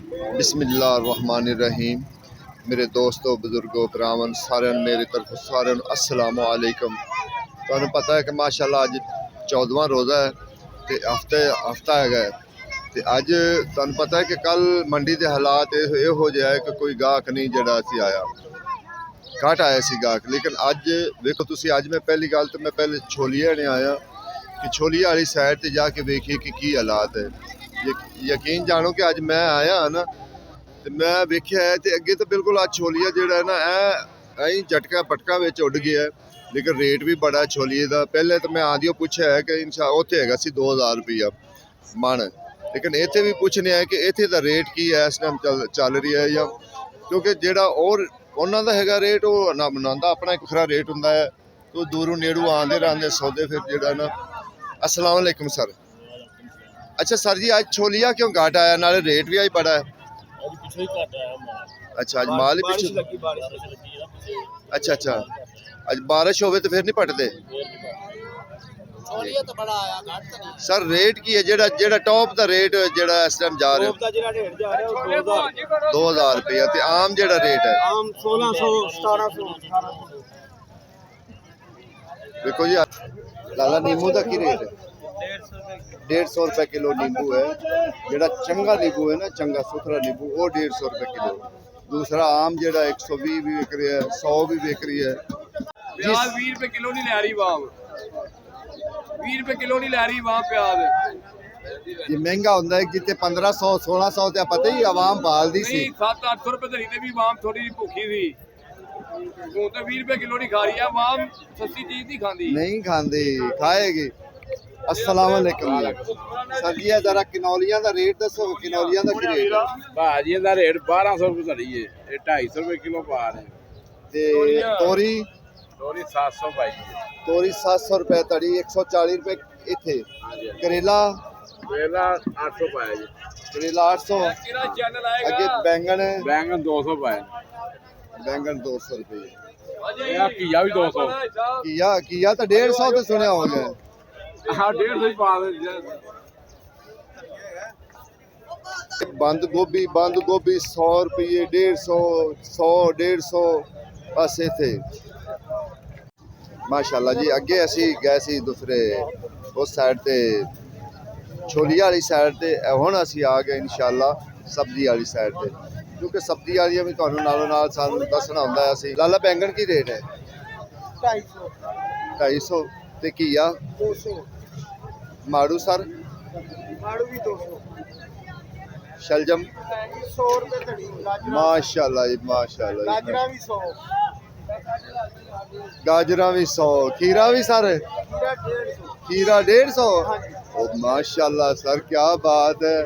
बिस्मिल्लाहिर्रहमानिर्रहीम। मेरे दोस्तों बुजुर्गों भरावन सारे मेरी तरफ सारे अस्सलाम वालेकुम। तुहानू पता है कि माशाअल्लाह अज 14वां रोज़ा है तो हफ्ता है तो अज तुहानू पता है कि कल मंडी के हालात इहो जिहा है कि कोई गाहक नहीं जड़ा सी आया, घट आया सी गाहक। लेकिन अज वेखो तुसी, अज मैं पहली गल तो मैं पहले छोलिया ने आया कि छोलिया वाली साइड से जाके वेखिए कि की हालात है। यकीन जानो कि अज मैं आया ना तो मैं वेख्या है तो अगे तो बिल्कुल आज छोलिया जो है ना ऐ झटका पटका उड़ गया है। लेकिन रेट भी बड़ा छोलिए का। पहले तो मैं आदियों पूछा है कि उत्थे है 2000 रुपया मन, लेकिन इत्थे भी पूछने है कि इत्थे का रेट की है इस टाइम चल रही है, या क्योंकि जोड़ा और उन्हों का है रेट वो ना बनाता अपना एक वखरा रेट होंगे है। तो दूरों नेड़ों आते रहते सौदे फिर जोड़ा ना। अस्सलाम वालेकुम सर। अच्छा सर जी, आज छोलिया क्यों घाट आया, नाले रेट भी आज बड़ा है? अच्छा, आज माल ही पीछे। अच्छा अच्छा, आज बारिश होवे तो फिर नहीं पटते सर? रेट की है जेड़ा टॉप दा रेट जेड़ा इस टाइम जा रहा है 2000 रुपया ते आम जेड़ा रेट है आम 1600 1700। देखो जी लाला नींबू का की रेट है? 150 रुपए किलो नींबू है। जेड़ा चंगा नींबू है ना, चंगा सुथरा नींबू वो 150 रुपए किलो। दूसरा आम जेड़ा 120 भी बिक रहा है, 100 भी बिक रही है। 20 रुपए किलो नहीं लै रही वाम, 20 रुपए किलो नहीं लै रही वाम प्याज। ये महंगा होंदा है जिते 1500 1600 ते पता ही आवाम पालदी सी। 700-800 रुपए धरी ते भी वाम थोड़ी जी भूखी थी। हूं तो 20 रुपए किलो नहीं खा रही है वाम, सस्ती चीज नहीं खाती। नहीं खाती, खाएगी। अस्सलाम वालेकुम सर जी, जरा किनौलियां दा रेट दसो, किनौलियां दा की रेट है? भाजी दा रेट 1200 रुपए धरी है, ये 250 रुपए किलो पा रहे हैं। ते तोरी? तोरी 700 भाई, तोरी 700 रुपए धड़ी, 140 रुपए इथे। करेला? करेला 800 पाया जी। करेला 800। अगे बैंगन? बैंगन 200 पाया। बैंगन 200 रुपये। घिया भी 200। घिया तो 150 तो सुने होंगे। हाँ 150 ही पा दे। बंद गोभी 100 रुपये, 150, 100, 150 बस इथे। माशाल्लाह जी। अगे असी गए सी दूसरे उस साइड ते छोलिया वाली साइड ते, हुण असी आ गए इंशाल्लाह सब्जी वाली साइड ते, क्योंकि सब्जी वाली भी तुहानू नालों नाल सानू दसना हुंदा है। असी लाला बैंगन की रेट है? 250 ते घिया 200। माड़ू सर? माड़ू भी 200। शलजम 100 रुपए धड़ी। माशाल्लाह जी माशाल्लाह। गाजरा भी 100। गाजरा भी 100। खीरा भी सर? खीरा 150। खीरा 150। ओ माशाल्लाह सर, क्या बात है।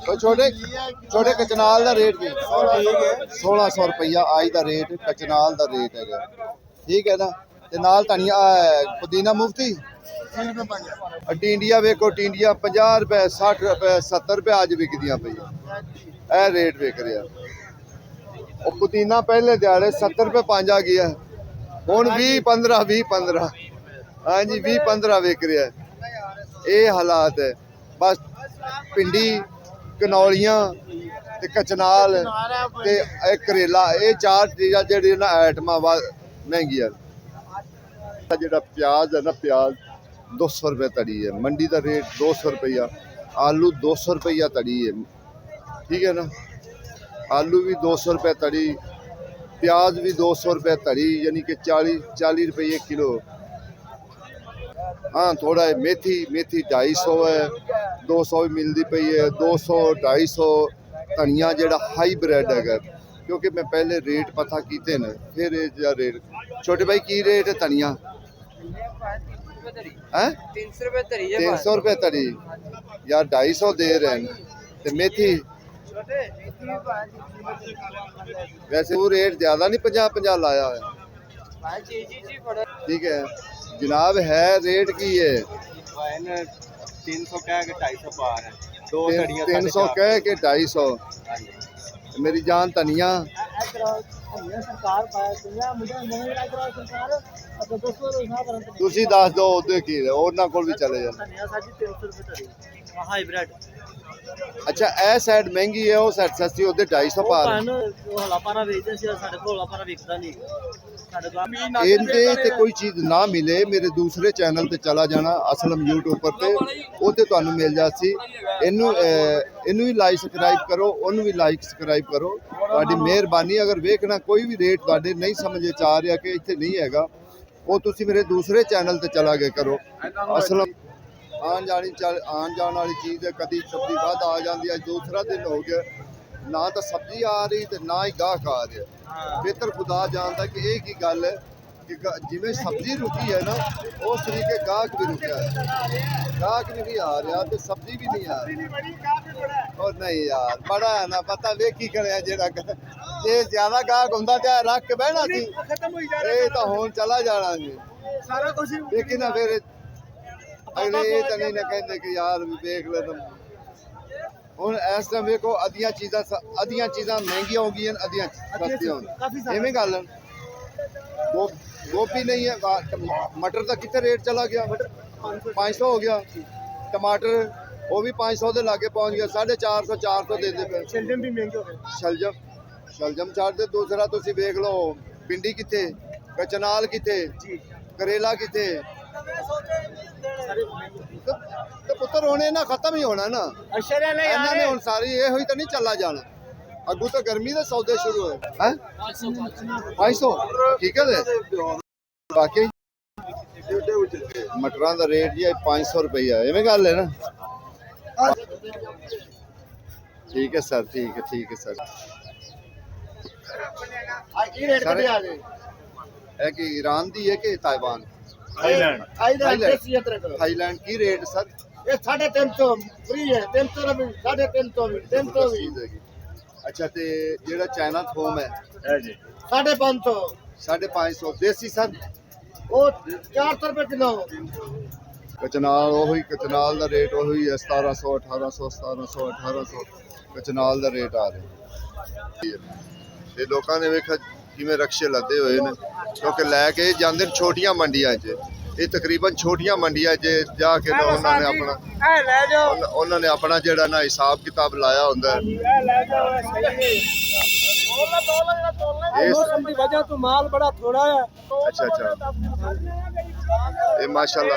तो छोटे कचनाल का रेट भी 1600 रुपया आज का रेट, कचनाल का रेट है। ठीक है ना? ते नाल धनिया पुदीना मुफ्ती 30 रुपए। टिंडिया वेखो, टिंडिया 50 रुपए 60 रुपए 70 रुपए अज विकदियां पई। ए रेट विक रहा। पुदीना पहले दिहाड़े 70 रुपए 5 आ गया, हुण 20-15 हाँ जी 20-15 विक रहा है। ये हालात है बस। भिंडी, कनौलियां ते कचनाल ते करेला, ये 4 चीज़ां जेहड़ियां ना आइटमां महंगियां। जेड़ा प्याज है ना, प्याज 200 रुपये तड़ी है। मंडी का रेट 200 रुपया। आलू 200 रुपया तड़ी है। ठीक है ना? आलू भी 200 रुपये तड़ी, प्याज भी 200 रुपये तड़ी, यानी कि 40 रुपये किलो। हाँ थोड़ा है मेथी 250 है, 200 भी मिलती पई है, 200 250। धनिया जेड़ा हाईब्रिड है, क्योंकि मैं पहले रेट पता किए न फिर रेट। छोटे भाई की रेट है धनिया? 300 रुपये तड़ी यार, 250 दे रहे हैं। मेथी वैसे वो रेट ज्यादा नहीं, 50-50 लाया है। ठीक है जनाब, है रेट की है? 300 कह के 250 पा रहे हैं। 300 कह के 250। मेरी जान धनिया ਤੁਸੀਂ ਦੱਸ ਦਿਓ ਉਹਦੇ ਕੀ ਹੈ, ਉਹਨਾਂ ਕੋਲ ਵੀ ਚਲੇ ਜਾਣ। ਧਨੀਆ ਸਾਡੀ 300 ਰੁਪਏ ਧਰੀ ਹਾਈਬ੍ਰਿਡ ਅੱਛਾ ਇਹ ਸਾਈਡ ਮਹਿੰਗੀ ਹੈ, ਉਹ ਸਾਈਡ ਸਸਤੀ, ਉਹਦੇ 250 ਪਾ ਰਹੇ। ਉਹ ਹਲਾਪਾਰਾ ਵੇਚਦੇ ਸੀ, ਸਾਡੇ ਕੋਲ ਹਲਾਪਾਰਾ ਵਿਕਦਾ ਨਹੀਂ ਸਾਡੇ ਕੋਲ। ਇਹਦੇ ਤੇ ਕੋਈ ਚੀਜ਼ ਨਾ ਮਿਲੇ ਮੇਰੇ ਦੂਸਰੇ ਚੈਨਲ ਤੇ ਚਲਾ ਜਾਣਾ ਅਸਲਮ YouTube ਪਰ ਤੇ ਉਹ ਤੇ ਤੁਹਾਨੂੰ ਮਿਲ ਜਾਸੀ। ਇਹਨੂੰ ਵੀ ਲਾਈਕ ਸਬਸਕ੍ਰਾਈਬ ਕਰੋ, ਉਹਨੂੰ ਵੀ ਲਾਈਕ ਸਬਸਕ੍ਰਾਈਬ ਕਰੋ, ਤੁਹਾਡੀ ਮਿਹਰਬਾਨੀ। ਅਗਰ ਵੇਖਣਾ ਕੋਈ ਵੀ ਰੇਟ ਤੁਹਾਡੇ ਨਹੀਂ ਸਮਝ ਚ ਆ ਰਿਹਾ ਕਿ ਇੱਥੇ ਨਹੀਂ ਹੈਗਾ, ਉਹ ਤੁਸੀਂ ਮੇਰੇ ਦੂਸਰੇ ਚੈਨਲ ਤੇ ਚਲਾ ਕੇ ਕਰੋ। ਅਸਲਮ ਆਉਣ ਜਾਣ ਵਾਲੀ ਚੀਜ਼ ਹੈ, ਕਦੀ ਸਬਜ਼ੀ ਵੱਧ ਆ ਜਾਂਦੀ ਹੈ। ਦੂਸਰਾ ਦਿਨ ਹੋ ਗਿਆ ਨਾ ਤਾਂ ਸਬਜ਼ੀ ਆ ਰਹੀ ਤੇ ਨਾ ਹੀ ਗਾਹਕ ਆ ਰਿਹਾ। ਬਿਹਤਰ ਖੁਦਾ ਜਾਣਦਾ ਕਿ ਇਹ ਕੀ ਗੱਲ ਹੈ ਕਿ ਜਿਵੇਂ ਸਬਜ਼ੀ ਰੁਕੀ ਹੈ ਨਾ ਉਸ ਤਰੀਕੇ ਗਾਹਕ ਵੀ ਰੁਕਿਆ ਹੈ। ਗਾਹਕ ਵੀ ਨਹੀਂ ਆ ਰਿਹਾ ਤੇ ਸਬਜ਼ੀ ਵੀ ਨਹੀਂ ਆ ਰਹੀ। ਉਹ ਨਹੀਂ ਯਾਰ ਬੜਾ ਹੈ ਨਾ ਪਤਾ ਵੇਖੀ ਕਰਿਆ ਜਿਹੜਾ ਜੇ ਜ਼ਿਆਦਾ ਗਾਹਕ ਹੁੰਦਾ ਤੇ ਰੱਖ ਕੇ ਬਹਿਣਾ ਸੀ, ਇਹ ਤਾਂ ਹੁਣ ਚਲਾ ਜਾਣਾ ਜੀ ਸਾਰਾ ਕੁਝ ਲੇਕਿਨ ਨਾ ਫਿਰ ਅਗਲੇ ਇਹ ਤਾਂ ਨਹੀਂ ਨਾ ਕਹਿੰਦੇ ਕਿ ਯਾਰ ਵੀ ਦੇਖ ਲੈ ਤੁਮ। ਹੁਣ ਇਸ ਟਾਈਮ ਵੇਖੋ ਅੱਧੀਆਂ ਚੀਜ਼ਾਂ ਮਹਿੰਗੀਆਂ ਹੋ ਗਈਆਂ, ਅੱਧੀਆਂ ਸਸਤੀਆਂ ਹੋ ਗਈਆਂ। ਇਵੇਂ ਗੱਲ ਹੈ। ਗੋਭੀ ਨਹੀਂ ਹੈ, ਮਟਰ ਦਾ ਕਿੱਥੇ ਰੇਟ ਚਲਾ ਗਿਆ, 500 ਹੋ ਗਿਆ। ਟਮਾਟਰ ਉਹ ਵੀ 500 ਦੇ ਲਾਗੇ ਪਹੁੰਚ ਗਿਆ, 450 400 ਦੇ ਦੇ ਪਏ। ਸ਼ਲਜਮ ਵੀ ਮਹਿੰਗੇ ਹੋ ਗਏ। ਸ਼ਲਜਮ ਛੱਡ ਦੇ, ਦੂਸਰਾ ਤੁਸੀਂ ਵੇਖ ਲਓ ਪਿੰਡੀ ਕਿੱਥੇ, ਕਚਨਾਲ ਕਿੱਥੇ, ਕਰੇਲਾ ਕਿੱਥੇ। ਤੇ ਪੁੱਤਰ ਹੋਣੇ ਨਾ ਖਤਮ ਹੀ ਹੋਣਾ ਨਾ ਇਹਨਾਂ ਨੇ ਹੁਣ ਸਾਰੀ ਇਹੋ ਹੀ ਤਾਂ ਨਹੀਂ ਚੱਲਾ ਜਾਣਾ। ਅੱਗੂ ਤਾਂ ਗਰਮੀ ਦੇ ਸੌਦੇ ਸ਼ੁਰੂ ਹੋਏ ਹੈ। 500 ਠੀਕ ਹੈ। ਬਾਕੀ ਮਟਰਾਂ ਦਾ ਰੇਟ ਜੀ 500 ਰੁਪਈਆ, ਐਵੇਂ ਗੱਲ ਹੈ ਨਾ। ਠੀਕ ਹੈ ਸਰ, ਠੀਕ ਹੈ ਸਰ। ਇਹ ਕਿ ईरान ਦੀ है कि ताइवान? थाईलैंड की रेट सर? ये 350 फ्री है, 300 भी 350 भी। अच्छा ते जेड़ा चाइना थोम है जी 550 550 देसी सर वो 400 रुपए किलो। कचनाल ओही कचनाल दा रेट ओही है 1700 1800 कचनाल दा रेट आ रहा। ਤੇ ਲੋਕਾਂ ਨੇ ਵੇਖਿਆ ਕਿਵੇਂ ਰਕਸ਼ੇ ਲੱਦੇ ਹੋਏ ਨੇ, ਕਿਉਂਕਿ ਲੈ ਕੇ ਜਾਂਦੇ ਨੇ ਛੋਟੀਆਂ ਮੰਡੀਆਂ 'ਚ। ਇਹ ਤਕਰੀਬਨ ਛੋਟੀਆਂ ਮੰਡੀਆਂ 'ਚ ਜਾ ਕੇ ਨਾ ਉਹਨਾਂ ਨੇ ਆਪਣਾ ਜਿਹੜਾ ਨਾ ਹਿਸਾਬ ਕਿਤਾਬ ਲਾਇਆ ਹੁੰਦਾ। मौसम की वजह तो माल बड़ा थोड़ा है। अच्छा ਇਹ ਮਾਸ਼ਾਅੱਲਾ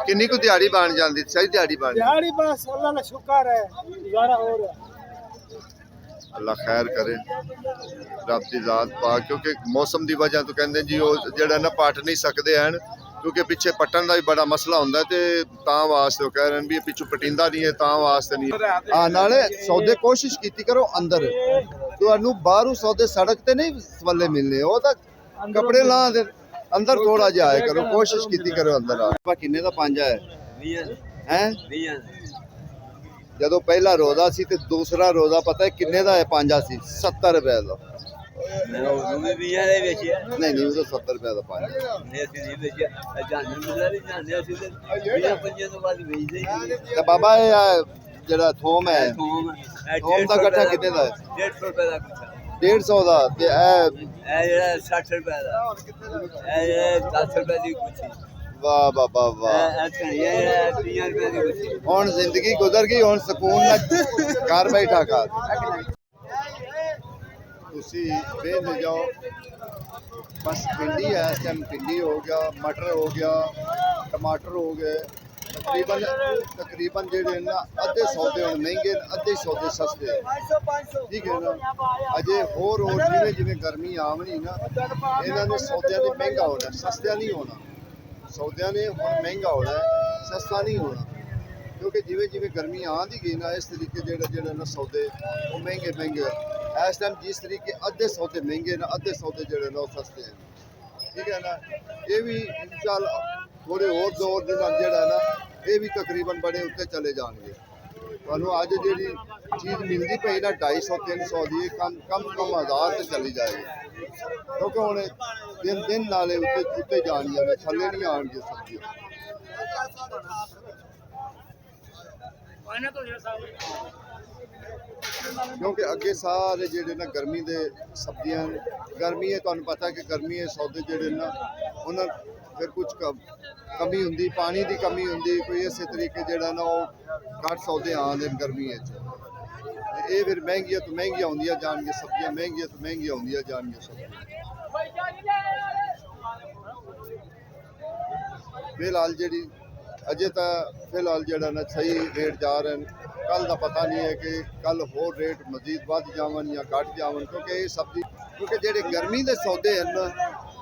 ਕਿੰਨੀ ਕੁ ਦਿਹਾੜੀ ਬਣ ਜਾਂਦੀ? ਸਹੀ ਦਿਹਾੜੀ ਬਣ ਜਾਂਦੀ? दिहाड़ी बस अल्लाह का शुक्र है, गुजारा हो रहा है। ਅੱਲਾ ਖੈਰ ਕਰੇ ਰੱਬ ਦੀ ਜ਼ਾਤ ਪਾਕ, ਕਿਉਂਕਿ ਮੌਸਮ ਦੀ ਵਜ੍ਹਾ ਤੋਂ ਕਹਿੰਦੇ ਜੀ ਉਹ ਜਿਹੜਾ ਨਾ ਪੱਟ ਨਹੀਂ ਸਕਦੇ ਹਨ, ਕਿਉਂਕਿ ਪਿੱਛੇ ਪੱਟਣ ਦਾ ਵੀ ਬੜਾ ਮਸਲਾ ਹੁੰਦਾ ਤੇ ਤਾਂ ਵਾਸਤੇ ਉਹ ਕਹਿ ਰਹੇ ਨੇ ਵੀ ਪਿੱਛੋਂ ਪਟਿੰਦਾ ਨਹੀਂ ਹੈ, ਤਾਂ ਵਾਸਤੇ ਨਹੀਂ। ਆ ਨਾਲੇ ਸੌਦੇ ਕੋਸ਼ਿਸ਼ ਕੀਤੀ ਕਰੋ ਅੰਦਰ, ਤੁਹਾਨੂੰ ਬਾਹਰੋਂ ਸੌਦੇ ਸੜਕ ਤੇ ਨਹੀਂ ਸਵੱਲੇ ਮਿਲਨੇ, ਉਹ ਤਾਂ ਕੱਪੜੇ ਲਾ ਦੇ ਅੰਦਰ ਥੋੜਾ ਜਿਹਾ ਆਇਆ ਕਰੋ, ਕੋਸ਼ਿਸ਼ ਕੀਤੀ ਕਰੋ ਅੰਦਰ ਆ। ਕਿੰਨੇ ਦਾ ਪੰਜਾ ਹੈ? 20 ਹੈ। ਜਦੋਂ ਪਹਿਲਾ ਰੋਜ਼ਾ ਸੀ ਤੇ ਦੂਸਰਾ ਰੋਜ਼ਾ ਪਤਾ ਹੈ ਕਿੰਨੇ ਦਾ ਹੈ? ਪੰਜਾ ਸੀ 70 ਰੁਪਏ ਦਾ। ਨਹੀਂ ਉਹ ਤਾਂ 70 ਰੁਪਏ ਦਾ ਪੰਜਾ। ਤੇ ਬਾਬਾ ਇਹ ਜਿਹੜਾ ਥੋਮ ਹੈ, ਥੋਮ ਦਾ ਇਕੱਠਾ ਕਿੰਨੇ ਦਾ ਹੈ? 150 ਰੁਪਏ ਦਾ। 150 ਦਾ। ਤੇ ਇਹ ਜਿਹੜਾ 60 ਰੁਪਏ ਦਾ, ਇਹ 10 ਰੁਪਏ ਦੀ ਕੁਛ। ਵਾਹ ਬਾਬਾ ਵਾਹ। ਹੁਣ ਜ਼ਿੰਦਗੀ ਗੁਜ਼ਰ ਗਈ, ਹੁਣ ਸਕੂਨ ਨਾਲ ਘਰ ਬੈਠਾ ਕਰ। ਤੁਸੀਂ ਵੇਖ ਜਾਓ ਬਸ ਭਿੰਡੀ ਹੈ ਇਸ ਟਾਈਮ, ਭਿੰਡੀ ਹੋ ਗਿਆ, ਮਟਰ ਹੋ ਗਿਆ, ਟਮਾਟਰ ਹੋ ਗਏ। ਤਕਰੀਬਨ ਜਿਹੜੇ ਨਾ ਅੱਧੇ ਸੌਦੇ ਹੁਣ ਮਹਿੰਗੇ, ਅੱਧੇ ਸੌਦੇ ਸਸਤੇ, ਠੀਕ ਹੈ ਨਾ। ਅਜੇ ਹੋਰ ਜਿਵੇਂ ਗਰਮੀ ਆਵਣੀ ਨਾ, ਇਹਨਾਂ ਨੇ ਸੌਦਿਆਂ ਦੇ ਮਹਿੰਗਾ ਹੋਣਾ, ਸਸਤਿਆਂ ਨਹੀਂ ਹੋਣਾ। ਸੌਦਿਆਂ ਨੇ ਹੁਣ ਮਹਿੰਗਾ ਹੋਣਾ, ਸਸਤਾ ਨਹੀਂ ਹੋਣਾ, ਕਿਉਂਕਿ ਜਿਵੇਂ ਗਰਮੀ ਆਉਂਦੀ ਗਈ ਨਾ ਇਸ ਤਰੀਕੇ ਜਿਹੜੇ ਨਾ ਸੌਦੇ ਉਹ ਮਹਿੰਗੇ ਇਸ ਟਾਈਮ। ਜਿਸ ਤਰੀਕੇ ਅੱਧੇ ਸੌਦੇ ਮਹਿੰਗੇ ਨਾ, ਅੱਧੇ ਸੌਦੇ ਜਿਹੜੇ ਨਾ ਉਹ ਸਸਤੇ ਹਨ, ਠੀਕ ਹੈ ਨਾ। ਇਹ ਵੀ ਇੰਸ਼ਾਅੱਲਾ ਥੋੜੇ ਹੋਰ ਦੌਰ ਦੇ ਨਾਲ ਜਿਹੜਾ ਨਾ ਇਹ ਵੀ ਤਕਰੀਬਨ ਬੜੇ ਉੱਤੇ ਚਲੇ ਜਾਣਗੇ। ਤੁਹਾਨੂੰ ਅੱਜ ਜਿਹੜੀ ਚੀਜ਼ ਮਿਲਦੀ ਪਈ ਨਾ 250 300 ਦੀ, ਕਮ 1000 ਤੇ ਚਲੀ ਜਾਏਗੀ, ਕਿਉਂਕਿ ਹੁਣ ਦਿਨ ਨਾਲੇ ਉੱਤੇ ਜਾਣੀਆਂ ਨੇ, ਥੱਲੇ ਨਹੀਂ ਆਉਣਗੇ ਸਬਜ਼ੀਆਂ। ਕਿਉਂਕਿ ਅੱਗੇ ਸਾਰੇ ਜਿਹੜੇ ਨਾ ਗਰਮੀ ਦੇ ਸਬਜ਼ੀਆਂ, ਗਰਮੀ ਹੈ ਤੁਹਾਨੂੰ ਪਤਾ ਕਿ ਗਰਮੀ ਹੈ, ਸੌਦੇ ਜਿਹੜੇ ਨਾ ਉਹਨਾਂ ਫਿਰ ਕੁਝ ਕਮੀ ਹੁੰਦੀ, ਪਾਣੀ ਦੀ ਕਮੀ ਹੁੰਦੀ, ਕੋਈ ਇਸੇ ਤਰੀਕੇ ਜਿਹੜਾ ਨਾ ਉਹ ਘੱਟ ਸੌਦੇ ਆਉਂਦੇ ਨੇ ਗਰਮੀਆਂ 'ਚ। ਤੇ ਇਹ ਫਿਰ ਮਹਿੰਗੀਆਂ ਤੋਂ ਮਹਿੰਗੀਆਂ ਹੁੰਦੀਆਂ ਜਾਣਗੀਆਂ ਸਬਜ਼ੀਆਂ, ਮਹਿੰਗੀਆਂ ਤੋਂ ਮਹਿੰਗੀਆਂ ਹੁੰਦੀਆਂ ਜਾਣਗੀਆਂ ਸਬਜ਼ੀਆਂ। ਫਿਲਹਾਲ ਜਿਹੜੀ ਅਜੇ ਤਾਂ ਫਿਲਹਾਲ ਜਿਹੜਾ ਨਾ ਸਹੀ ਰੇਟ ਜਾ ਰਹੇ ਨੇ। ਕੱਲ ਦਾ ਪਤਾ ਨਹੀਂ ਹੈ ਕਿ ਕੱਲ ਹੋਰ ਰੇਟ ਮਜ਼ੀਦ ਵੱਧ ਜਾਵਣ ਜਾਂ ਘਟ ਜਾਵਣ, ਕਿਉਂਕਿ ਇਹ ਸਬਜ਼ੀ ਕਿਉਂਕਿ ਜਿਹੜੇ ਗਰਮੀ ਦੇ ਸੌਦੇ ਹਨ ਨਾ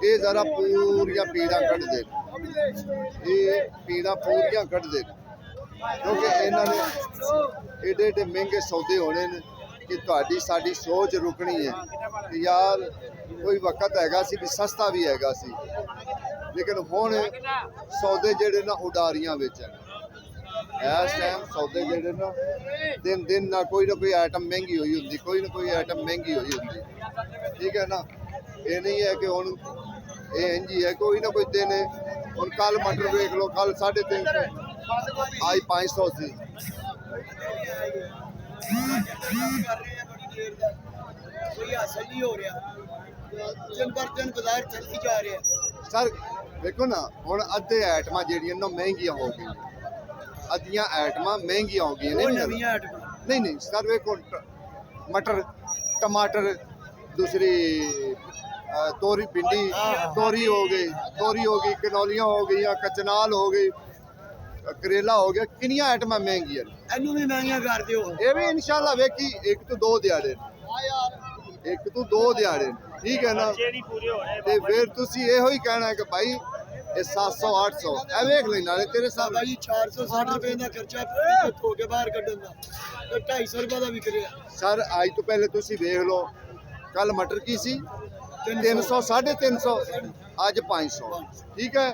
ਇਹ ਜ਼ਰਾ ਪੂਰੀਆਂ ਪੀੜਾਂ ਕੱਢਦੇ ਨੇ, ਇਹ ਪੀੜਾਂ ਪੂਰੀਆਂ ਕੱਢਦੇ ਨੇ, ਕਿਉਂਕਿ ਇਹਨਾਂ ਨੇ ਏਡੇ ਏਡੇ ਮਹਿੰਗੇ ਸੌਦੇ ਹੋਣੇ ਨੇ ਕਿ ਤੁਹਾਡੀ ਸਾਡੀ ਸੋਚ ਰੁਕਣੀ ਹੈ ਕਿ ਯਾਰ ਕੋਈ ਵਕਤ ਹੈਗਾ ਸੀ ਵੀ ਸਸਤਾ ਵੀ ਹੈਗਾ ਸੀ, ਲੇਕਿਨ ਹੁਣ ਸੌਦੇ ਜਿਹੜੇ ਨਾ ਉਡਾਰੀਆਂ ਵਿੱਚ ਹਨ। ਇਸ ਟਾਈਮ ਸੌਦੇ ਜਿਹੜੇ ਨਾ ਦਿਨ ਦਿਨ ਨਾ ਕੋਈ ਆਈਟਮ ਮਹਿੰਗੀ ਹੋਈ ਹੁੰਦੀ, ਕੋਈ ਨਾ ਕੋਈ ਆਈਟਮ ਮਹਿੰਗੀ ਹੋਈ ਹੁੰਦੀ, ਠੀਕ ਹੈ ਨਾ। ਇਹ ਨਹੀਂ ਹੈ ਕਿ ਹੁਣ ਇਹ ਇੰਝ ਹੀ ਹੈ, ਕੋਈ ਨਾ ਕੋਈ ਦਿਨ ਹੈ। ਹੁਣ ਕੱਲ ਮਟਰ ਵੇਖ ਲਓ, ਕੱਲ 350 ਅੱਜ 500 ਸੀ। ਕੋਈ ਹਾਸਲ ਨਹੀਂ ਹੋ ਰਿਹਾ, ਦਿਨ ਪਰ ਦਿਨ ਬਾਜ਼ਾਰ ਚੱਲਦੀ ਜਾ ਰਿਹਾ। ਸਰ ਵੇਖੋ ਨਾ, ਹੁਣ ਅੱਧੇ ਆਈਟਮਾਂ ਜਿਹੜੀਆਂ ਨਾ ਮਹਿੰਗੀਆਂ ਹੋ ਗਈਆਂ, ਅੱਧੀਆਂ ਆਈਟਮਾਂ ਮਹਿੰਗੀਆਂ ਹੋ ਗਈਆਂ ਉਹ ਨੇ। ਨਵੀਆਂ ਆਈਟਮਾਂ ਨਹੀਂ ਸਰ ਵੇਖੋ, ਮਟਰ, ਟਮਾਟਰ, ਦੂਸਰੀ ਤੋਰੀ, ਭਿੰਡੀ, ਤੋਰੀ ਹੋ ਗਈ, ਕਨੌਲੀਆਂ ਹੋ ਗਈਆਂ, ਕਚਨਾਲ ਹੋ ਗਈ, ਕਰੇਲਾ ਹੋ ਗਿਆ, ਕਿੰਨੀਆਂ ਆਈਟਮਾਂ ਮਹਿੰਗੀਆਂ ਨੇ। ਇਹਨੂੰ ਵੀ ਮਹਿੰਗੀਆਂ ਕਰ ਦਿਓ। ਇਹ ਵੀ ਇਨਸ਼ਾਅੱਲਾ ਵੇਖੀ 1 ਤੋਂ 2 ਦਿਹਾੜੇ, 1 ਤੋਂ 2 ਦਿਹਾੜੇ, ਠੀਕ ਹੈ ਨਾ। ਤੇ ਫਿਰ ਤੁਸੀਂ ਇਹੋ ਹੀ ਕਹਿਣਾ ਕਿ ਭਾਈ ਇਹ 700 800 ਇਹ ਵੇਖ ਲੈ ਨਾਲੇ ਤੇਰੇ ਸਾਹਮਣੇ ਬਾਬਾ ਜੀ 460 ਰੁਪਏ ਦਾ ਖਰਚਾ ਹੋ ਕੇ ਬਾਹਰ ਕੱਢਣ ਦਾ, ਤੇ 250 ਰੁਪਏ ਦਾ ਵਿਕ ਰਿਹਾ। ਸਰ ਅੱਜ ਤੋਂ ਪਹਿਲੇ ਤੁਸੀਂ ਵੇਖ ਲਓ, ਕੱਲ ਮਟਰ ਕੀ ਸੀ 300 350, ਅੱਜ 500, ਠੀਕ ਹੈ।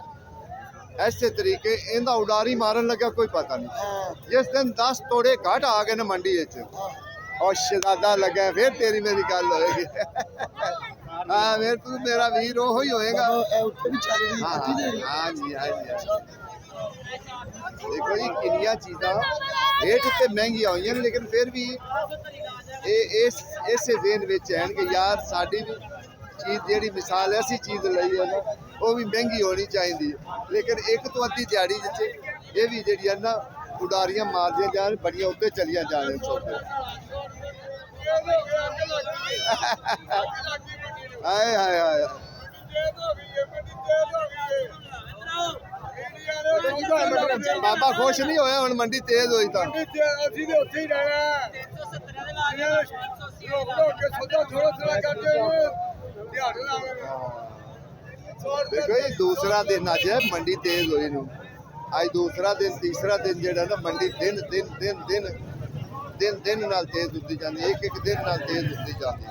ਐਸੇ ਤਰੀਕੇ ਇਹਦਾ ਉਡਾਰੀ ਮਾਰਨ ਲੱਗਾ ਕੋਈ ਪਤਾ ਨਹੀਂ। ਹਾਂ ਜਿਸ ਦਿਨ 10 ਤੋੜੇ ਘੱਟ ਆ ਗਏ ਨਾ ਮੰਡੀ ਵਿੱਚ ਔਰ ਸ਼ਹਿਜ਼ਾਦਾ ਲੱਗਾ, ਫਿਰ ਤੇਰੀ ਮੇਰੀ ਗੱਲ ਹੋਏਗੀ। ਹਾਂ ਫਿਰ ਤੂੰ ਮੇਰਾ ਵੀਰ ਉਹ ਹੀ ਹੋਏਗਾ। ਇਹ ਉੱਥੇ ਵੀ ਚੱਲ ਰਹੀ ਹਾਂ ਹੈ। ਹਾਂਜੀ ਦੇਖੋ ਜੀ ਕਿੰਨੀਆਂ ਚੀਜ਼ਾਂ ਰੇਟ ਉੱਤੇ ਮਹਿੰਗੀਆਂ ਹੋਈਆਂ ਨੇ, ਲੇਕਿਨ ਫਿਰ ਵੀ ਇਹ ਇਸੇ ਦੇਨ ਵਿੱਚ ਹੈ ਕਿ ਯਾਰ ਸਾਡੀ ਵੀ ਚੀਜ਼ ਜਿਹੜੀ ਮਿਸਾਲ ਐਸੀ ਚੀਜ਼ ਲਈ ਹੈ ਨਾ ਉਹ ਵੀ ਮਹਿੰਗੀ ਹੋਣੀ ਚਾਹੀਦੀ ਹੈ, ਲੇਕਿਨ ਇੱਕ ਤੋਂ ਅੱਧੀ ਦਿਹਾੜੀ ਵਿੱਚ ਇਹ ਵੀ ਜਿਹੜੀ ਹੈ ਨਾ ਉਡਾਰੀਆਂ ਮਾਰਦੀਆਂ ਜਾਣ, ਬੜੀਆਂ ਉੱਤੇ ਚਲੀਆਂ ਜਾਣ। ਹਾਏ ਹਾਏ ਹਾਏ ਬਾਬਾ ਖੁਸ਼ ਨਹੀਂ ਹੋਇਆ ਹੁਣ ਮੰਡੀ ਤੇਜ਼ ਹੋਈ ਤਾਂ। ਅਸੀਂ ਤੇ ਉੱਥੇ ਹੀ ਰਹਿਣਾ। ਰੋਕ ਕੇ ਸੌਦਾ ਥੋੜਾ ਕਰਦੇ ਧਿਆਨ ਦੇਖੋ ਜੀ ਦੂਸਰਾ ਦਿਨ ਅੱਜ ਹੈ ਮੰਡੀ ਤੇਜ਼ ਹੋਈ ਨੂੰ, ਅੱਜ ਦੂਸਰਾ ਦਿਨ, ਤੀਸਰਾ ਦਿਨ ਜਿਹੜਾ ਨਾ ਮੰਡੀ ਦਿਨ ਨਾਲ ਤੇਜ਼ ਹੁੰਦੀ ਜਾਂਦੀ, ਇੱਕ ਦਿਨ ਨਾਲ ਤੇਜ਼ ਹੁੰਦੀ ਜਾਂਦੀ।